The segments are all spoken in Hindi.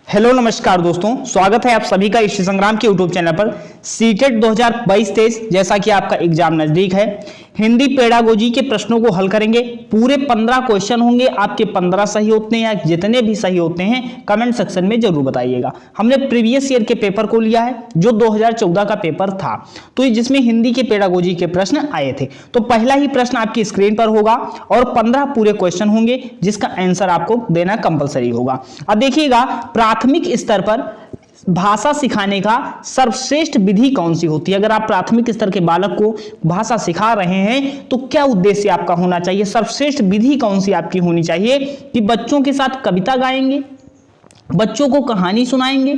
हेलो नमस्कार दोस्तों, स्वागत है आप सभी का इस संग्राम के यूट्यूब चैनल पर। सीटेट 2022-23 जैसा कि आपका एग्जाम नजदीक है, हिंदी पेडागोजी के प्रश्नों को हल करेंगे। पूरे 15 क्वेश्चन होंगे, आपके 15 सही होते हैं या जितने भी सही होते हैं कमेंट सेक्शन में जरूर बताइएगा। हमने प्रीवियस ईयर के पेपर को लिया है जो 2014 का पेपर था, तो जिसमें हिंदी के पेडागोजी के प्रश्न आए थे। तो पहला ही प्रश्न आपकी स्क्रीन पर होगा और 15 पूरे क्वेश्चन होंगे जिसका आंसर आपको देना कंपलसरी होगा। अब देखिएगा, प्राथमिक स्तर पर भाषा सिखाने का सर्वश्रेष्ठ विधि कौन सी होती है। अगर आप प्राथमिक स्तर के बालक को भाषा सिखा रहे हैं तो क्या उद्देश्य आपका होना चाहिए, सर्वश्रेष्ठ विधि कौन सी आपकी होनी चाहिए कि बच्चों के साथ कविता गाएंगे, बच्चों को कहानी सुनाएंगे,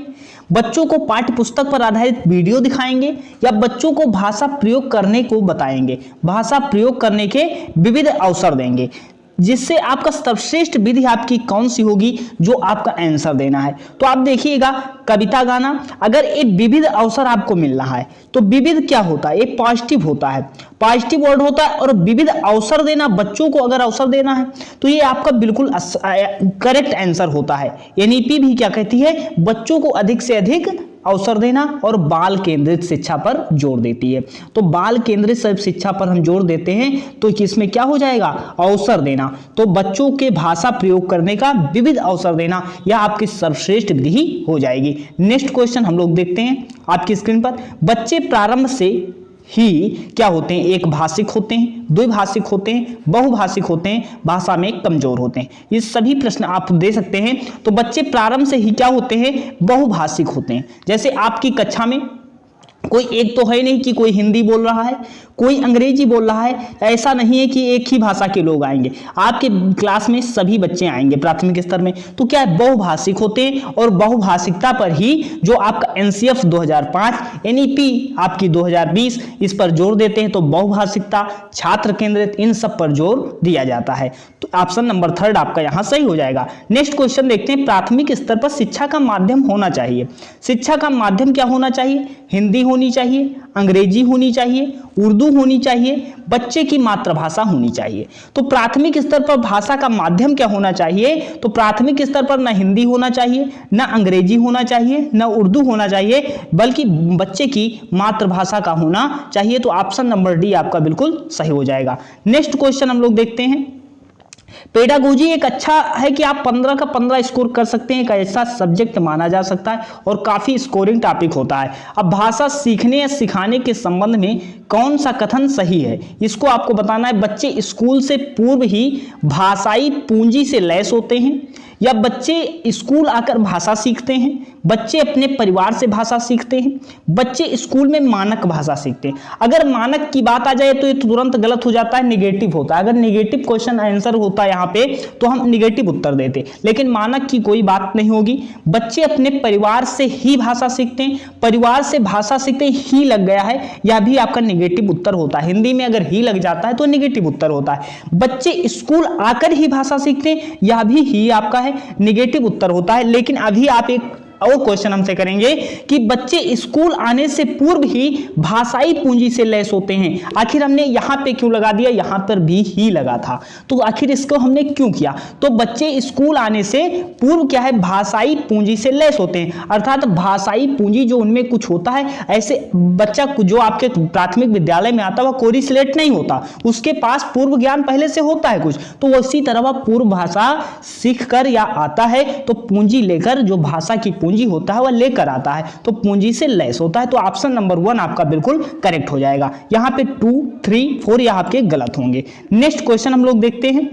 बच्चों को पाठ्य पुस्तक पर आधारित वीडियो दिखाएंगे, या बच्चों को भाषा प्रयोग करने को बताएंगे, भाषा प्रयोग करने के विविध अवसर देंगे। जिससे आपका सर्वश्रेष्ठ विधि आपकी कौन सी होगी जो आपका आंसर देना है। तो आप देखिएगा, कविता गाना, अगर एक विविध अवसर आपको मिल रहा है तो विविध क्या होता है, एक पॉजिटिव होता है, पॉजिटिव वर्ड होता है। और विविध अवसर देना, बच्चों को अगर अवसर देना है तो ये आपका बिल्कुल करेक्ट आंसर होता है। एनईपी भी क्या कहती है, बच्चों को अधिक से अधिक अवसर देना और बाल केंद्रित शिक्षा पर जोर देती है। तो बाल केंद्रित शिक्षा पर हम जोर देते हैं तो किसमें क्या हो जाएगा, अवसर देना। तो बच्चों के भाषा प्रयोग करने का विविध अवसर देना, यह आपकी सर्वश्रेष्ठ विधि हो जाएगी। नेक्स्ट क्वेश्चन हम लोग देखते हैं आपकी स्क्रीन पर। बच्चे प्रारंभ से ही क्या होते हैं, एक भाषिक होते हैं, द्विभाषिक होते हैं, बहुभाषिक होते हैं, भाषा में कमजोर होते हैं। ये सभी प्रश्न आप दे सकते हैं। तो बच्चे प्रारंभ से ही क्या होते हैं, बहुभाषिक होते हैं। जैसे आपकी कक्षा में कोई एक तो है नहीं कि कोई हिंदी बोल रहा है, कोई अंग्रेजी बोल रहा है, ऐसा नहीं है कि एक ही भाषा के लोग आएंगे। आपके क्लास में सभी बच्चे आएंगे प्राथमिक स्तर में, तो क्या है, बहुभाषिक होते हैं। और बहुभाषिकता पर ही जो आपका एनसीएफ 2005, एनईपी आपकी 2020 इस पर जोर देते हैं। तो बहुभाषिकता, छात्र केंद्रित, इन सब पर जोर दिया जाता है। तो ऑप्शन नंबर 3 आपका यहाँ सही हो जाएगा। नेक्स्ट क्वेश्चन देखते हैं, प्राथमिक स्तर पर शिक्षा का माध्यम होना चाहिए। शिक्षा का माध्यम क्या होना चाहिए, हिंदी होनी चाहिए, अंग्रेजी होनी चाहिए, उर्दू होनी चाहिए, बच्चे की मातृभाषा होनी चाहिए। तो प्राथमिक स्तर पर भाषा का माध्यम क्या होना चाहिए, तो प्राथमिक स्तर पर ना हिंदी होना चाहिए, ना अंग्रेजी होना चाहिए, ना उर्दू होना चाहिए, बल्कि बच्चे की मातृभाषा का होना चाहिए। तो ऑप्शन नंबर डी आपका बिल्कुल सही हो जाएगा। नेक्स्ट क्वेश्चन हम लोग देखते हैं। पेडागोजी एक अच्छा है कि आप 15 का 15 स्कोर कर सकते हैं, एक ऐसा सब्जेक्ट माना जा सकता है और काफी स्कोरिंग टॉपिक होता है। अब भाषा सीखने या सिखाने के संबंध में कौन सा कथन सही है, इसको आपको बताना है। बच्चे स्कूल से पूर्व ही भाषाई पूंजी से लैस होते हैं, या बच्चे स्कूल आकर भाषा सीखते हैं, बच्चे अपने परिवार से भाषा सीखते हैं, बच्चे स्कूल में मानक भाषा सीखते हैं। अगर मानक की बात आ जाए तो ये तुरंत गलत हो जाता है, निगेटिव होता है। अगर निगेटिव क्वेश्चन आंसर होता है यहाँ पे तो हम निगेटिव उत्तर देते, लेकिन मानक की कोई बात नहीं होगी। बच्चे अपने परिवार से ही भाषा सीखते हैं, परिवार से भाषा सीखते ही लग गया है, यह भी आपका निगेटिव उत्तर होता है। हिंदी में अगर ही लग जाता है तो निगेटिव उत्तर होता है। बच्चे स्कूल आकर ही भाषा सीखते हैं, यह भी ही आपका है, निगेटिव उत्तर होता है। लेकिन अभी आप एक और क्वेश्चन हमसे करेंगे कि बच्चे स्कूल आने से पूर्व ही भाषाई पूंजी से लैस होते हैं। आखिर हमने यहां पे क्यों लगा दिया, यहां पर भी ही लगा था, तो आखिर इसको हमने क्यों किया। तो बच्चे स्कूल आने से पूर्व क्या है, भाषाई पूंजी से लैस होते हैं। अर्थात भाषाई पूंजी जो उनमें कुछ होता है, ऐसे बच्चा जो आपके प्राथमिक विद्यालय में आता है वह कोरी स्लेट नहीं होता, उसके पास पूर्व ज्ञान पहले से होता है कुछ, तो उसी तरह वह पूर्व भाषा सीख कर या आता है, तो पूंजी लेकर, जो भाषा की पूंजी होता है वह लेकर आता है, तो पूंजी से लैस होता है। तो ऑप्शन नंबर 1 आपका बिल्कुल करेक्ट हो जाएगा। यहां पे 2, 3, 4 यह आपके गलत होंगे। नेक्स्ट क्वेश्चन हम लोग देखते हैं।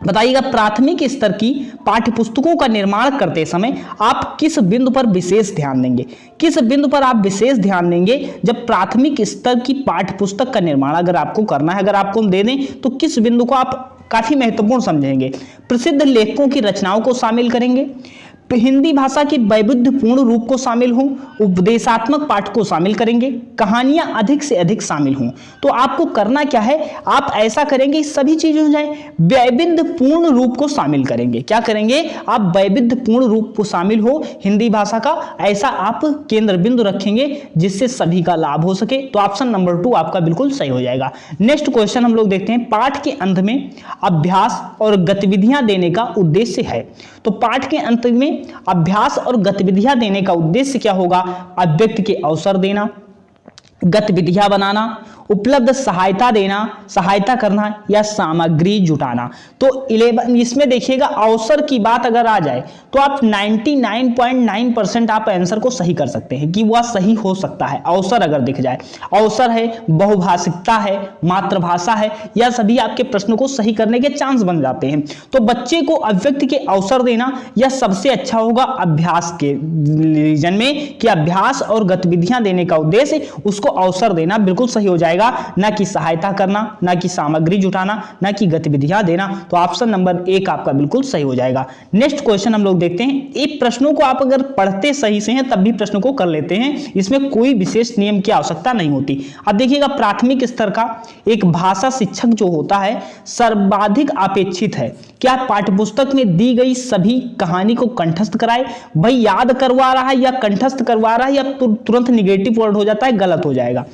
बताइएगा, प्राथमिक स्तर की पाठ्यपुस्तकों का निर्माण करते समय आप किस बिंदु पर विशेष ध्यान देंगे, किस बिंदु पर आप विशेष ध्यान देंगे जब प्राथमिक स्तर की पाठ्यपुस्तक का निर्माण अगर आपको करना है, अगर आपको हम दे दें तो किस बिंदु को आप काफी महत्वपूर्ण समझेंगे। प्रसिद्ध लेखकों की रचनाओं को शामिल करेंगे, हिंदी भाषा के वैविध्यपूर्ण रूप को शामिल हों, उपदेशात्मक पाठ को शामिल करेंगे, कहानियां अधिक से अधिक शामिल हों। तो आपको करना क्या है, आप ऐसा करेंगे सभी चीजें हो जाए, वैविध्यपूर्ण रूप को शामिल करेंगे। क्या करेंगे आप, वैविध्यपूर्ण रूप को शामिल हो हिंदी भाषा का, ऐसा आप केंद्र बिंदु रखेंगे जिससे सभी का लाभ हो सके। तो ऑप्शन नंबर 2 आपका बिल्कुल सही हो जाएगा। नेक्स्ट क्वेश्चन हम लोग देखते हैं, पाठ के अंत में अभ्यास और गतिविधियां देने का उद्देश्य है। तो पाठ के अंत में अभ्यास और गतिविधियां देने का उद्देश्य क्या होगा? अभिव्यक्ति के अवसर देना, गतिविधियां बनाना, उपलब्ध सहायता देना, सहायता करना या सामग्री जुटाना। तो 11 इसमें देखिएगा अवसर की बात अगर आ जाए तो आप 99.9% आप आंसर को सही कर सकते हैं कि वह सही हो सकता है। अवसर अगर दिख जाए, अवसर है, बहुभाषिकता है, मातृभाषा है, या सभी आपके प्रश्नों को सही करने के चांस बन जाते हैं। तो बच्चे को अभिव्यक्ति के अवसर देना यह सबसे अच्छा होगा अभ्यास के रीजन में, कि अभ्यास और गतिविधियां देने का उद्देश्य उसको अवसर देना बिल्कुल सही हो जाएगा, ना कि सहायता करना, ना कि सामग्री जुटाना, ना कि गतिविधियां देना। तो ऑप्शन नंबर 1 आपका बिल्कुल सही हो जाएगा। नेक्स्ट क्वेश्चन हम लोग देखते हैं। एक प्रश्नों को आप अगर पढ़ते सही से हैं तब भी प्रश्नों को कर लेते हैं, इसमें कोई विशेष नियम की आवश्यकता नहीं होती। अब देखिएगा प्राथमिक स्तर का एक भाषा शिक्षक जो होता है सर्वाधिक अपेक्षित है। क्या पाठ्यपुस्तक में दी गई सभी कहानी को कंठस्थ कराए? भाई याद करवा रहा है या कंठस्थ करवा रहा है या तुरंत निगेटिव वर्ड हो जाता है, गलत हो जाएगा।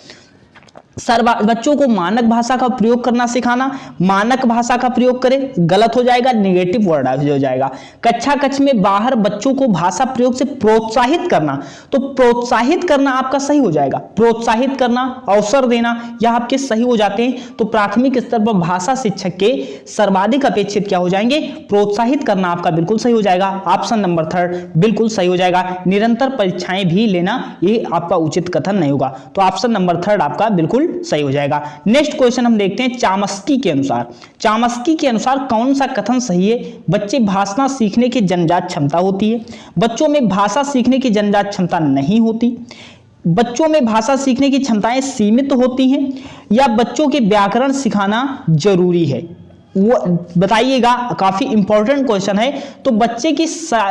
बच्चों को मानक भाषा का प्रयोग करना सिखाना, मानक भाषा का प्रयोग करें, गलत हो जाएगा, निगेटिव वर्ड हो जाएगा। कक्षा कक्ष में बाहर बच्चों को भाषा प्रयोग से प्रोत्साहित करना, तो प्रोत्साहित करना आपका सही हो जाएगा। प्रोत्साहित करना, अवसर देना, यह आपके सही हो जाते हैं। तो प्राथमिक स्तर पर भाषा शिक्षक के सर्वाधिक अपेक्षित क्या हो जाएंगे? प्रोत्साहित करना आपका बिल्कुल सही हो जाएगा। ऑप्शन नंबर 3 बिल्कुल सही हो जाएगा। निरंतर परीक्षाएं भी लेना, ये आपका उचित कथन नहीं होगा। तो ऑप्शन नंबर 3 आपका बिल्कुल सही हो जाएगा। नेक्स्ट क्वेश्चन हम देखते हैं। चामस्की के अनुसार कौन सा कथन सही है? बच्चे भाषा सीखने की जन्मजात क्षमता होती है। बच्चों में भाषा सीखने की जन्मजात क्षमता नहीं होती। बच्चों में भाषा सीखने की क्षमताएं सीमित होती हैं, या बच्चों के व्याकरण सिखाना जरूरी है? वो बताइएगा, काफी इंपॉर्टेंट क्वेश्चन है। तो बच्चे की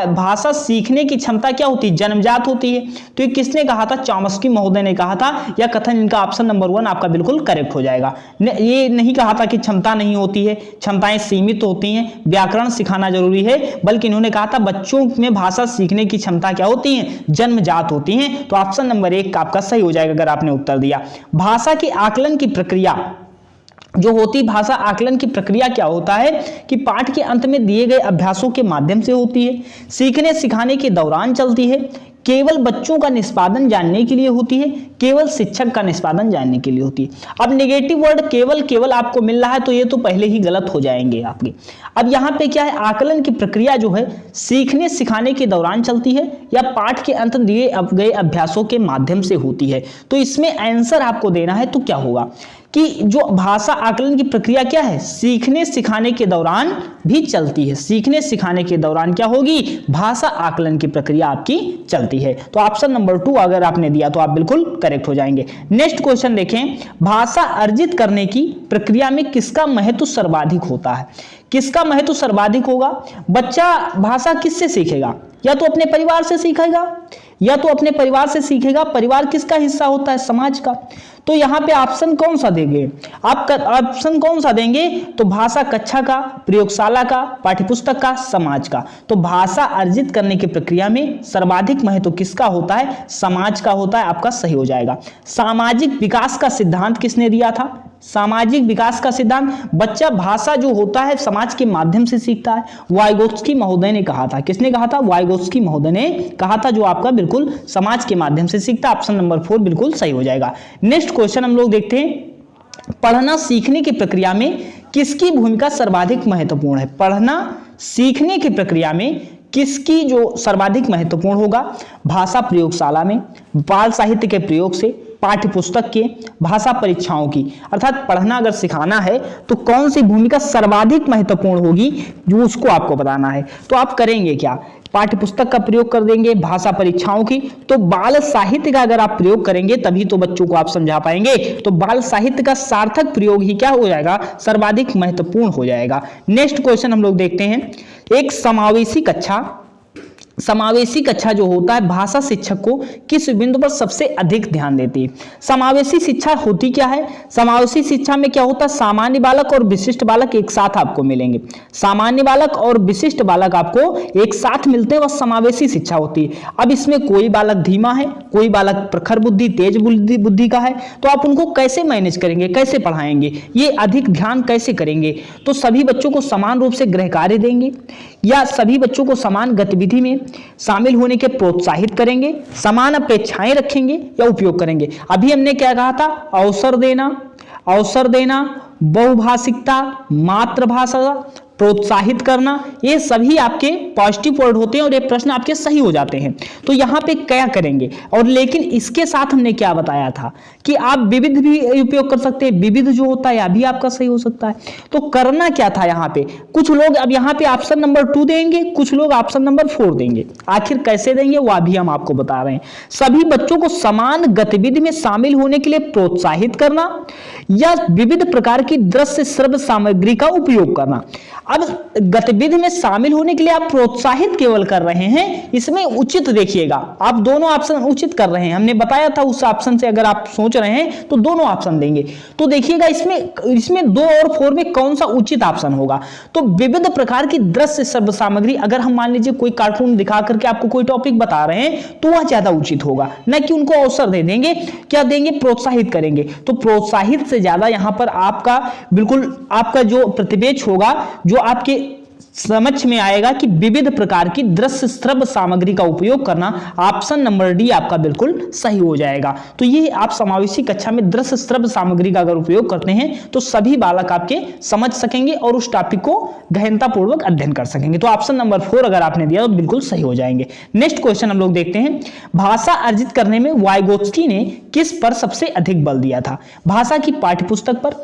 भाषा सीखने की क्षमता क्या होती है? जन्मजात होती है। तो ये किसने कहा था? चॉम्स्की महोदय ने कहा था। यह कथन इनका ऑप्शन नंबर 1 आपका बिल्कुल करेक्ट हो जाएगा। ये नहीं कहा था कि क्षमता नहीं होती है, क्षमताएं सीमित होती हैं, व्याकरण सिखाना जरूरी है, बल्कि इन्होंने कहा था बच्चों में भाषा सीखने की क्षमता क्या होती है? जन्मजात होती हैं। तो ऑप्शन नंबर 1 आपका सही हो जाएगा अगर आपने उत्तर दिया। भाषा के आकलन की प्रक्रिया जो होती, भाषा आकलन की प्रक्रिया क्या होता है कि पाठ के अंत में दिए गए अभ्यासों के माध्यम से होती है, सीखने सिखाने के दौरान चलती है, केवल बच्चों का निष्पादन जानने के लिए होती है, केवल शिक्षक का निष्पादन जानने के लिए होती है। अब नेगेटिव वर्ड केवल आपको मिल रहा है तो ये तो पहले ही गलत हो जाएंगे आपके। अब यहाँ पे क्या है? आकलन की प्रक्रिया जो है सीखने सिखाने के दौरान चलती है या पाठ के अंत दिए गए अभ्यासों के माध्यम से होती है। तो इसमें आंसर आपको देना है तो क्या होगा कि जो भाषा आकलन की प्रक्रिया क्या है? सीखने सिखाने के दौरान भी चलती है। सीखने सिखाने के दौरान क्या होगी? भाषा आकलन की प्रक्रिया आपकी चलती है। तो ऑप्शन नंबर 2 अगर आपने दिया तो आप बिल्कुल करेक्ट हो जाएंगे। नेक्स्ट क्वेश्चन देखें। भाषा अर्जित करने की प्रक्रिया में किसका महत्व सर्वाधिक होता है? किसका महत्व सर्वाधिक होगा? बच्चा भाषा किससे सीखेगा? या तो अपने परिवार से सीखेगा, या तो अपने परिवार से सीखेगा। परिवार किसका हिस्सा होता है? समाज का। तो यहाँ पे ऑप्शन कौन सा देंगे? आप ऑप्शन कौन सा देंगे? तो भाषा कक्षा का, प्रयोगशाला का, पाठ्यपुस्तक का, समाज का। तो भाषा अर्जित करने की प्रक्रिया में सर्वाधिक महत्व किसका होता है? समाज का होता है। आपका सही हो जाएगा। सामाजिक विकास का सिद्धांत किसने दिया था? सामाजिक विकास का सिद्धांत, बच्चा भाषा जो होता है समाज के माध्यम से सीखता है, वाइगोत्स्की महोदय ने कहा था। किसने कहा था? वाइगोत्स्की महोदय ने कहा था, जो आपका बिल्कुल समाज के माध्यम से सीखता। ऑप्शन नंबर 4 बिल्कुल सही हो जाएगा। नेक्स्ट क्वेश्चन हम लोग देखते हैं। पढ़ना सीखने की प्रक्रिया में किसकी भूमिका सर्वाधिक महत्वपूर्ण है? पढ़ना सीखने की प्रक्रिया में किसकी जो सर्वाधिक महत्वपूर्ण होगा? भाषा प्रयोगशाला में, बाल साहित्य के प्रयोग से, पाठ्यपुस्तक के, भाषा परीक्षाओं की। अर्थात पढ़ना अगर सिखाना है तो कौन सी भूमिका सर्वाधिक महत्वपूर्ण होगी, जो उसको आपको बताना है। तो आप करेंगे क्या? पाठ्यपुस्तक का प्रयोग कर देंगे, भाषा परीक्षाओं की। तो बाल साहित्य का अगर आप प्रयोग करेंगे तभी तो बच्चों को आप समझा पाएंगे। तो बाल साहित्य का सार्थक प्रयोग ही क्या हो जाएगा? सर्वाधिक महत्वपूर्ण हो जाएगा। नेक्स्ट क्वेश्चन हम लोग देखते हैं। एक समावेशी कक्षा जो होता है, भाषा शिक्षक को किस बिंदु पर सबसे अधिक ध्यान देती है? समावेशी शिक्षा होती क्या है? समावेशी शिक्षा में क्या होता है? सामान्य बालक और विशिष्ट बालक एक साथ आपको मिलेंगे। सामान्य बालक और विशिष्ट बालक आपको एक साथ मिलते हैं, वह समावेशी शिक्षा होती है। अब इसमें कोई बालक धीमा है, कोई बालक प्रखर बुद्धि, तेज बुद्धि का है, तो आप उनको कैसे मैनेज करेंगे, कैसे पढ़ाएंगे, ये अधिक ध्यान कैसे करेंगे? तो सभी बच्चों को समान रूप से गृह कार्य देंगे, या सभी बच्चों को समान गतिविधि में शामिल होने के प्रोत्साहित करेंगे, समान अपेक्षाएं रखेंगे या उपयोग करेंगे। अभी हमने क्या कहा था, अवसर देना, बहुभाषिकता, मातृभाषा, प्रोत्साहित करना, ये सभी आपके पॉजिटिव वर्ड होते हैं और ये प्रश्न आपके सही हो जाते हैं। तो यहाँ पे क्या करेंगे, और लेकिन इसके साथ हमने क्या बताया था कि आप विविध भी उपयोग कर सकते हैं, विविध जो होता है अभी आपका सही हो सकता है। तो करना क्या था यहाँ पे, कुछ लोग अब यहाँ पे ऑप्शन नंबर 2 देंगे, कुछ लोग ऑप्शन नंबर 4 देंगे। आखिर कैसे देंगे वो अभी हम आपको बता रहे हैं। सभी बच्चों को समान गतिविधि में शामिल होने के लिए प्रोत्साहित करना या विविध प्रकार की दृश्य श्रव्य सामग्री का उपयोग करना। अब गतिविधि में शामिल होने के लिए आप प्रोत्साहित केवल कर रहे हैं, इसमें उचित देखिएगा, आप दोनों ऑप्शन उचित कर रहे हैं। हमने बताया था उस ऑप्शन से अगर आप सोच रहे हैं तो दोनों ऑप्शन देंगे। तो देखिएगा इसमें 2 और 4 में कौन सा उचित ऑप्शन होगा। तो विविध प्रकार की दृश्य श्रव्य सामग्री, अगर हम मान लीजिए कोई कार्टून दिखा करके आपको कोई टॉपिक बता रहे हैं तो वह ज्यादा उचित होगा, न कि उनको अवसर दे देंगे, क्या देंगे, प्रोत्साहित करेंगे। तो प्रोत्साहित से ज्यादा यहां पर आपका बिल्कुल आपका जो प्रतिपेक्ष होगा, जो आपके समझ में आएगा कि विविध प्रकार की दृश्य श्रव्य सामग्री का उपयोग करना, ऑप्शन नंबर डी आपका बिल्कुल सही हो जाएगा। तो ये आप समावेशी कक्षा में दृश्य श्रव्य सामग्री का अगर उपयोग करते हैं तो सभी बालक आपके समझ सकेंगे और उस टॉपिक को गहनतापूर्वक अध्ययन कर सकेंगे। तो ऑप्शन नंबर 4 अगर आपने दिया तो बिल्कुल सही हो जाएंगे। नेक्स्ट क्वेश्चन हम लोग देखते हैं, भाषा अर्जित करने में वाइगोत्स्की ने किस पर सबसे अधिक बल दिया था। भाषा की पाठ्यपुस्तक पर,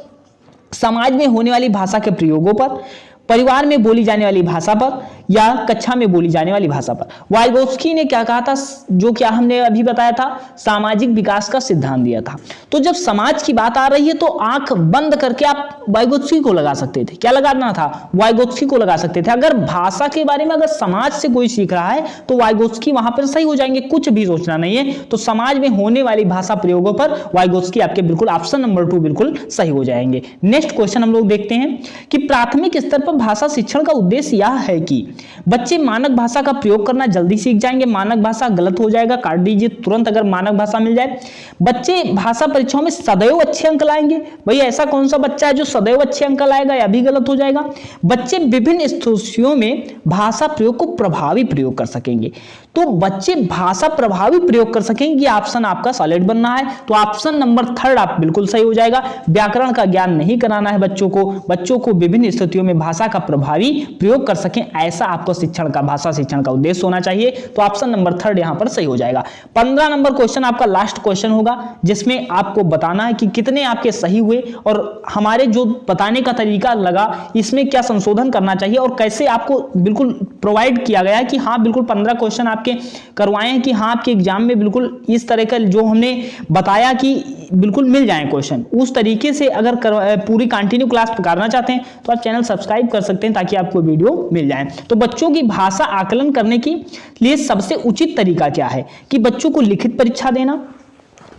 समाज में होने वाली भाषा के प्रयोगों पर, परिवार में बोली जाने वाली भाषा पर, या कक्षा में बोली जाने वाली भाषा पर। वाइगोत्स्की ने क्या कहा था, जो क्या हमने अभी बताया था, सामाजिक विकास का सिद्धांत दिया था। तो जब समाज की बात आ रही है तो आंख बंद करके आप वाइगोत्स्की को लगा सकते थे। क्या लगाना था, वाइगोत्स्की को लगा सकते थे। अगर भाषा के बारे में अगर समाज से कोई सीख रहा है तो वाइगोत्स्की वहां पर सही हो जाएंगे, कुछ भी सोचना नहीं है। तो समाज में होने वाली भाषा प्रयोगों पर वाइगोत्स्की आपके बिल्कुल ऑप्शन नंबर 2 बिल्कुल सही हो जाएंगे। नेक्स्ट क्वेश्चन हम लोग देखते हैं कि प्राथमिक स्तर पर भाषा शिक्षण का उद्देश्य यह है कि बच्चे मानक भाषा का प्रयोग करना जल्दी सीख जाएंगे। मानक भाषा गलत हो जाएगा, काट दीजिए तुरंत अगर मानक भाषा मिल जाए। बच्चे भाषा परीक्षाओं में सदैव अच्छे अंक लाएंगे। भाई ऐसा कौन सा बच्चा है जो सदैव अच्छे अंक लाएगा, यह भी गलत हो जाएगा। बच्चे विभिन्न स्थितियों में भाषा प्रयोग को प्रभावी प्रयोग कर सकेंगे। तो बच्चे भाषा प्रभावी प्रयोग कर सकेंगे, ऑप्शन आपका सॉलिड बनना है। तो ऑप्शन नंबर 3 आप बिल्कुल सही हो जाएगा। व्याकरण का ज्ञान नहीं कराना है बच्चों को विभिन्न स्थितियों में भाषा का प्रभावी प्रयोग कर सकें, ऐसा आपको शिक्षण का, भाषा शिक्षण का उद्देश्य होना चाहिए। तो ऑप्शन नंबर 3 यहां पर सही हो जाएगा। 15 नंबर क्वेश्चन आपका लास्ट क्वेश्चन होगा, जिसमें आपको बताना है कि कितने आपके सही हुए और हमारे जो बताने का तरीका लगा इसमें क्या संशोधन करना चाहिए और कैसे आपको बिल्कुल प्रोवाइड किया गया है कि हाँ बिल्कुल 15 क्वेश्चन आपके करवाए हैं कि हाँ आपके एग्जाम में बिल्कुल इस तरह का जो हमने बताया कि बिल्कुल मिल जाए क्वेश्चन, उस तरीके से अगर पूरी कंटिन्यू क्लास करना चाहते हैं तो आप चैनल सब्सक्राइब कर सकते हैं ताकि आपको वीडियो मिल जाए। तो बच्चों की भाषा आकलन करने के लिए सबसे उचित तरीका क्या है कि बच्चों को लिखित परीक्षा देना,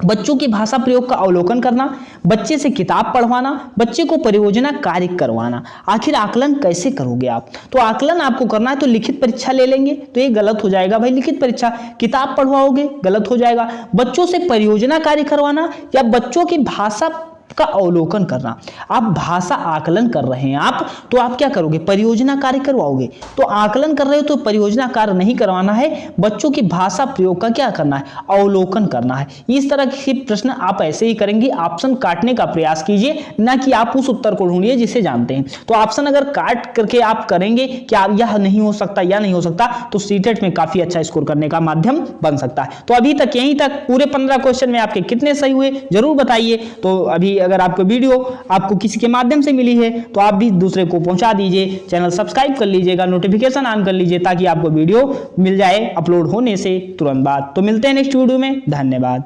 बच्चों की भाषा प्रयोग का अवलोकन करना, बच्चे से किताब पढ़वाना, बच्चे को परियोजना कार्य करवाना। आखिर आकलन कैसे करोगे आप, तो आकलन आपको करना है तो लिखित परीक्षा ले लेंगे तो ये गलत हो जाएगा। भाई लिखित परीक्षा, किताब पढ़वाओगे गलत हो जाएगा। बच्चों से परियोजना कार्य करवाना या बच्चों की भाषा का अवलोकन करना। आप भाषा आकलन कर रहे हैं आप, तो आप क्या करोगे, परियोजना कार्य करवाओगे। तो आकलन कर रहे हो तो परियोजना कार्य नहीं करवाना है, बच्चों की भाषा प्रयोग का क्या करना है, अवलोकन करना है। इस तरह के प्रश्न आप ऐसे ही करेंगे, ऑप्शन काटने का प्रयास कीजिए, ना कि आप उस उत्तर को ढूंढिए जिसे जानते हैं। तो ऑप्शन अगर काट करके आप करेंगे कि आप यह नहीं हो सकता या नहीं हो सकता, तो सीटेट में काफी अच्छा स्कोर करने का माध्यम बन सकता है। तो अभी तक यहीं तक पूरे 15 क्वेश्चन में आपके कितने सही हुए जरूर बताइए। तो अभी अगर आपको वीडियो आपको किसी के माध्यम से मिली है तो आप भी दूसरे को पहुंचा दीजिए, चैनल सब्सक्राइब कर लीजिएगा, नोटिफिकेशन ऑन कर लीजिए ताकि आपको वीडियो मिल जाए अपलोड होने से तुरंत बाद। तो मिलते हैं नेक्स्ट वीडियो में, धन्यवाद।